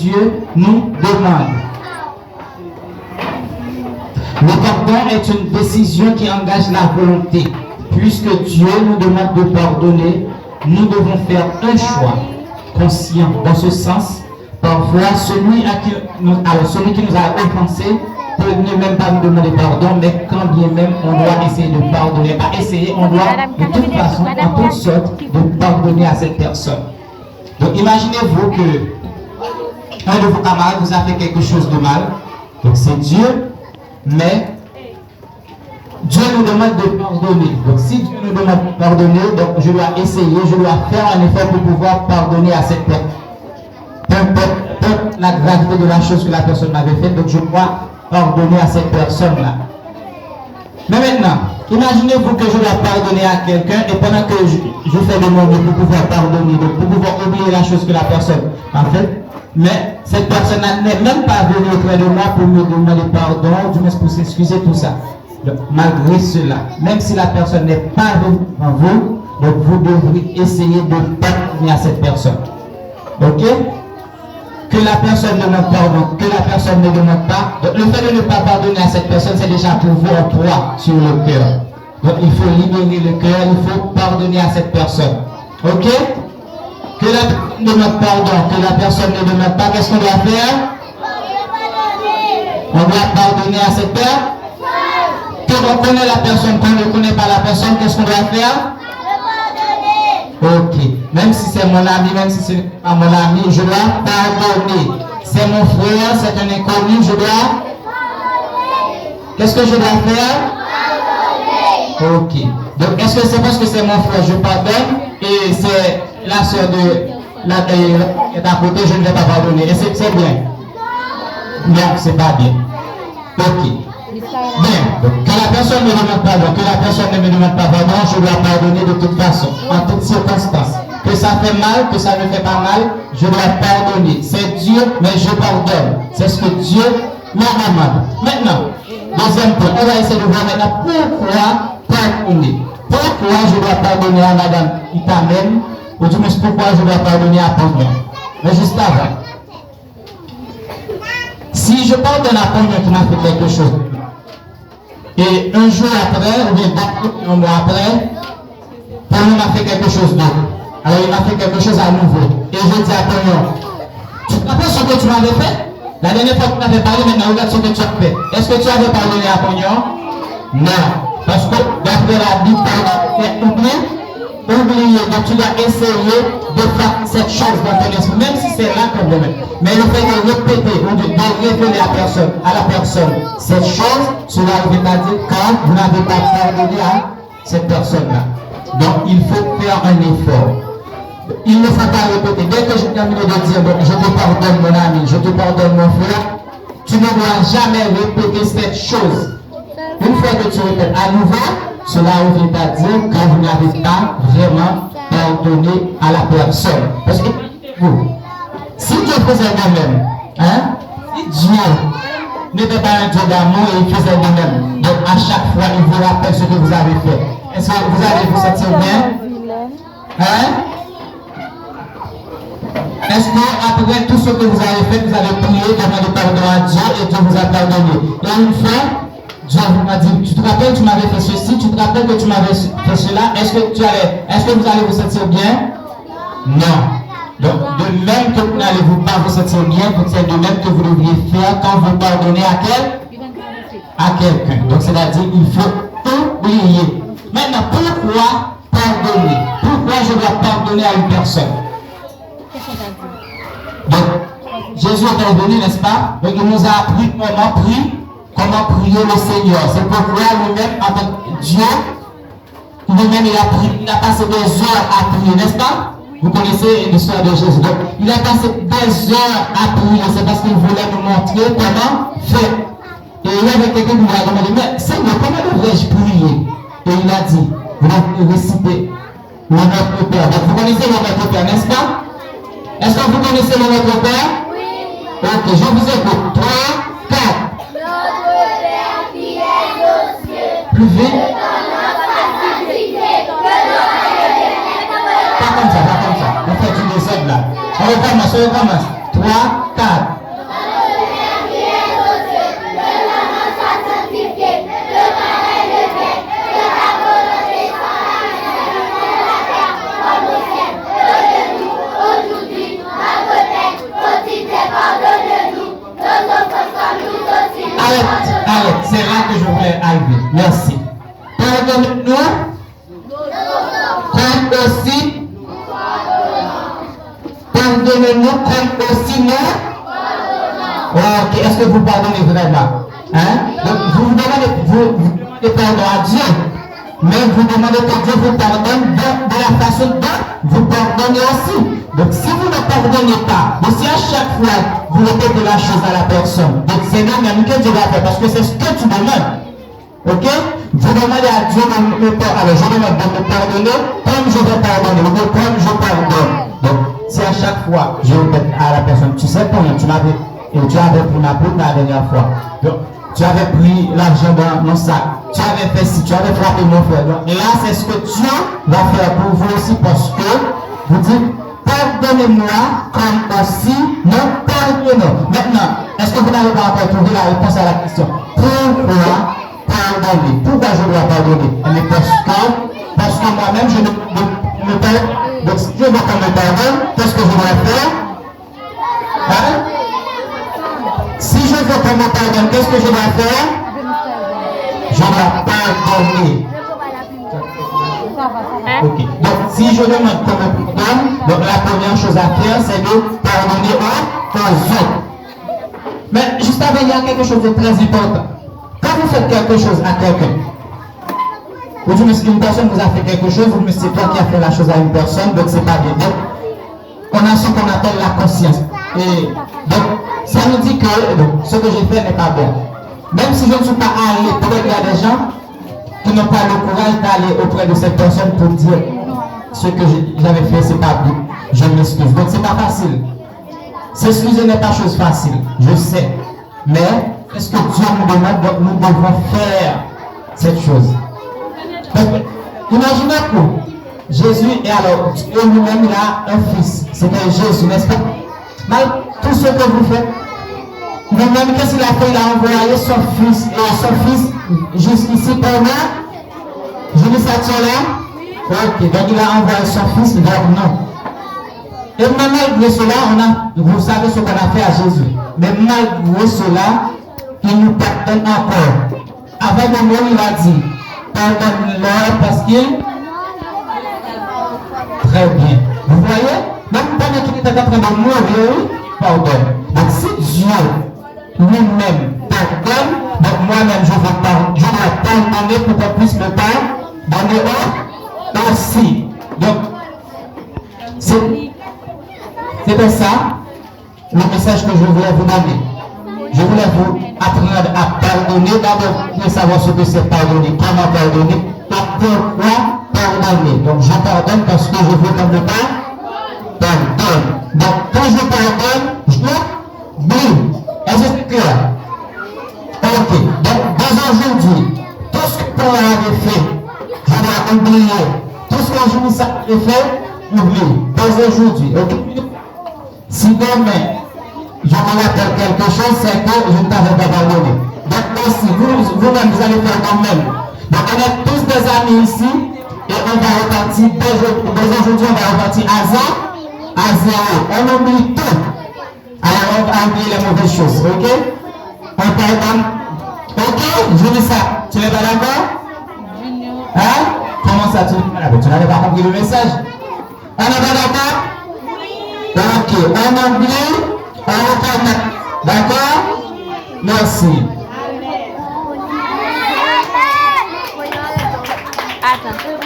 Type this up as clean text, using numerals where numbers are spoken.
Dieu nous demande. Le pardon est une décision qui engage la volonté. Puisque Dieu nous demande de pardonner, nous devons faire un choix conscient. Dans ce sens, parfois, celui qui nous a offensés peut ne même pas nous demander pardon, mais quand bien même on doit essayer de pardonner. Pas essayer, on doit de toute façon, en toute sorte, de pardonner à cette personne. Donc imaginez-vous que un de vos camarades vous a fait quelque chose de mal. Donc c'est Dieu, mais Dieu nous demande de pardonner. Donc si Dieu nous demande de pardonner, donc je dois essayer, je dois faire un effort pour pouvoir pardonner à cette personne. Peu importe la gravité de la chose que la personne m'avait faite, donc je dois pardonner à cette personne-là. Mais maintenant, imaginez-vous que je dois pardonner à quelqu'un et pendant que je fais le monde pour pouvoir pardonner, donc pour pouvoir oublier la chose que la personne a faite, mais cette personne n'est même pas venue auprès de moi pour me demander pardon, du moins pour s'excuser, tout ça. Donc, malgré cela, même si la personne n'est pas venue devant vous, donc vous devrez essayer de pardonner à cette personne. Ok? Que la personne demande pardon, que la personne ne demande pas. Donc le fait de ne pas pardonner à cette personne, c'est déjà pour vous un poids sur le cœur. Donc il faut libérer le cœur, il faut pardonner à cette personne. Ok? Que la personne demande pardon, que la personne ne demande pas, qu'est-ce qu'on doit faire? On doit pardonner à cette personne. Que on connaît la personne, qu'on ne connaît pas la personne, qu'est-ce qu'on doit faire? Ok. Même si c'est mon ami, même si c'est pas mon ami, je dois pardonner. C'est mon frère, c'est un inconnu, je dois. Qu'est-ce que je dois faire? Ok. Donc, est-ce que c'est parce que c'est mon frère, je pardonne, et c'est la soeur de la qui est à côté, je ne vais pas pardonner. Et c'est bien? Non, c'est pas bien. Ok. Bien, donc que la personne ne demande pas pardon, que la personne ne me demande pas pardon, je dois pardonner de toute façon, en toutes circonstances. Que ça fait mal, que ça ne fait pas mal, je dois pardonner. C'est Dieu, mais je pardonne. C'est ce que Dieu m'a demandé. Maintenant, deuxième point, on va essayer de voir maintenant pourquoi pardonner. Pourquoi je dois pardonner à Madame Itamène, ou du moins pourquoi je dois pardonner à Pognon. Mais juste avant, si je pardonne à Pognon qui m'a fait quelque chose, et un jour après, ou bien un mois après, Pognon m'a fait quelque chose d'autre. Alors il m'a fait quelque chose à nouveau. Et je dis à Pognon, tu te rappelles ce que tu m'avais fait? La dernière fois que tu m'avais parlé, maintenant regarde ce que tu as fait. Est-ce que tu avais pardonné à Pognon? Non. Parce que d'après la Bible, c'est oublier. Donc tu dois essayer de faire cette chose dans ton esprit, même si c'est là ton domaine. Mais le fait de répéter ou de révéler à la personne cette chose, cela veut dire quand vous n'avez pas pardonné à cette personne-là. Donc il faut faire un effort. Il ne faut pas répéter. Dès que je termine de dire, bon, je te pardonne mon ami, je te pardonne mon frère, tu ne dois jamais répéter cette chose. Une fois que tu répètes à nouveau, cela veut dire que vous n'avez pas vraiment pardonné à la personne. Parce que vous, si Dieu faisait de même, hein, si Dieu n'était pas un Dieu d'amour et il faisait de même, donc à chaque fois il vous rappelle ce que vous avez fait. Est-ce que vous allez vous sentir bien? Hein? Est-ce qu'après tout ce que vous avez fait, vous avez prié, demandé pardon à Dieu et Dieu vous a pardonné? Et une fois, Dieu vous a dit, tu te rappelles que tu m'avais fait ceci, tu te rappelles que tu m'avais fait cela, est-ce que vous allez vous sentir bien? Non. Donc, de même que vous n'allez pas vous sentir bien, c'est de même que vous devriez faire quand vous pardonnez à quelqu'un. Donc, c'est-à-dire, il faut oublier. Maintenant, pourquoi pardonner? Pourquoi je dois pardonner à une personne? Donc, Jésus est pardonné, n'est-ce pas? Donc, il nous a appris comment prier le Seigneur. C'est pourquoi lui-même, en tant que Dieu, lui-même, il a passé des heures à prier, n'est-ce pas? Vous connaissez l'histoire de Jésus. Donc, il a passé des heures à prier. C'est parce qu'il voulait nous montrer comment faire. Et il y avait quelqu'un qui lui a demandé, mais Seigneur, comment devrais-je prier? Et il a dit, vous devez réciter le Notre Père. Donc, vous connaissez le Notre Père, n'est-ce pas? Est-ce que vous connaissez le Notre Père? Oui. Ok, je vous écoute. 3, 4. Notre Père qui est aux cieux. Plus vite. Pas comme ça, pas comme ça. On fait du désordre là. On recommence. 3, 4. Arrête. C'est là que je voulais arriver. Merci. Pardonne-nous comme aussi. Pardonnez-nous comme aussi nous. Ok, est-ce que vous pardonnez vraiment? Hein? Donc vous demandez pardon à Dieu. Mais vous demandez que Dieu vous pardonne de la façon dont vous pardonnez aussi. Donc si vous ne pardonnez pas, donc si à chaque fois vous répétez la chose à la personne, donc c'est nous-mêmes que Dieu va faire parce que c'est ce que tu demandes. Ok? Vous demandez à Dieu de me pardonner. Alors je demande de me pardonner comme je vais pardonner, ou comme je pardonne. Donc si à chaque fois je répète à la personne, tu sais combien tu avais pris ma poudre la dernière fois. Donc, tu avais pris l'argent dans mon sac. Tu avais fait ci, tu avais frappé mon frère. Donc là, c'est ce que Dieu va faire pour vous aussi parce que vous dites, pardonnez-moi comme aussi nous pardonnons. Maintenant, est-ce que vous n'avez pas encore trouvé la réponse à la question? Pourquoi pardonner? Pourquoi je dois pardonner? Mais parce que moi-même, je ne me pardonne. Donc si Dieu veut qu'on me pardonne, qu'est-ce que je dois faire? Hein? Si je veux qu'on me pardonne, qu'est-ce que je dois faire? Je dois pardonner. Ok. Donc, si je demande qu'on me pardonne, donc la première chose à faire, c'est de pardonner aux autres. Mais juste avant, il y a quelque chose de très important. Quand vous faites quelque chose à quelqu'un, ou une personne vous a fait quelque chose, vous me dites c'est toi qui as fait la chose à une personne, donc c'est pas bien. Donc, on a ce qu'on appelle la conscience. Et donc, ça nous dit que ce que j'ai fait n'est pas bon. Même si je ne suis pas allé, peut-être qu'il y a des gens qui n'ont pas le courage d'aller auprès de cette personne pour dire ce que j'avais fait, c'est pas bien. Je m'excuse. Donc, c'est pas facile. S'excuser n'est pas chose facile, je sais. Mais, est-ce que Dieu nous demande, donc nous devons faire cette chose. Donc, imaginez-vous, Jésus, et alors, Dieu lui-même, il a un fils. C'était Jésus, n'est-ce pas? Malgré tout ce que vous faites, même qu'est-ce qu'il a fait? Il a envoyé son fils, et son fils jusqu'ici pour moi. Je dis ça là? Ok, donc il a envoyé son fils vers nous. Et malgré cela, vous savez ce qu'on a fait à Jésus. Mais malgré cela, il nous pardonne encore. Avant de mourir, il a dit, pardonne-leur parce qu'il... Très bien. Vous voyez? Même pendant qu'il était en train de mourir, pardonne. Donc si Dieu lui-même pardonne, donc moi-même je dois pardonner pour qu'on puisse me pardonner aussi. Donc, c'était ça le message que je voulais vous donner. Je voulais vous apprendre à pardonner, d'abord pour savoir ce que c'est pardonner, comment pardonner, et pourquoi pardonner. Donc je pardonne parce que je veux qu'on me pardonne. Donc quand je pardonne, je m'oublie. Est-ce que c'est clair? Ok. Donc dès aujourd'hui, tout ce que Paul avait fait, je dois oublier. Tout ce que je avait fait, oublie. Dès aujourd'hui, ok? Si demain, je me rappelle quelque chose, c'est que je ne t'avais pas pardonné. Donc aussi, vous-même, vous allez faire quand même. Donc on est tous des amis ici, et on va repartir, dès aujourd'hui, on va repartir à zéro. On oublie tout. Alors on va oublier les mauvaises choses, ok? On pardonne. Ok? Je dis ça. Tu n'es pas d'accord? Hein? Comment ça, tu n'avais pas compris le message? On n'est pas d'accord? Ok, on oublie, on reconnaît. D'accord? Merci. Attends.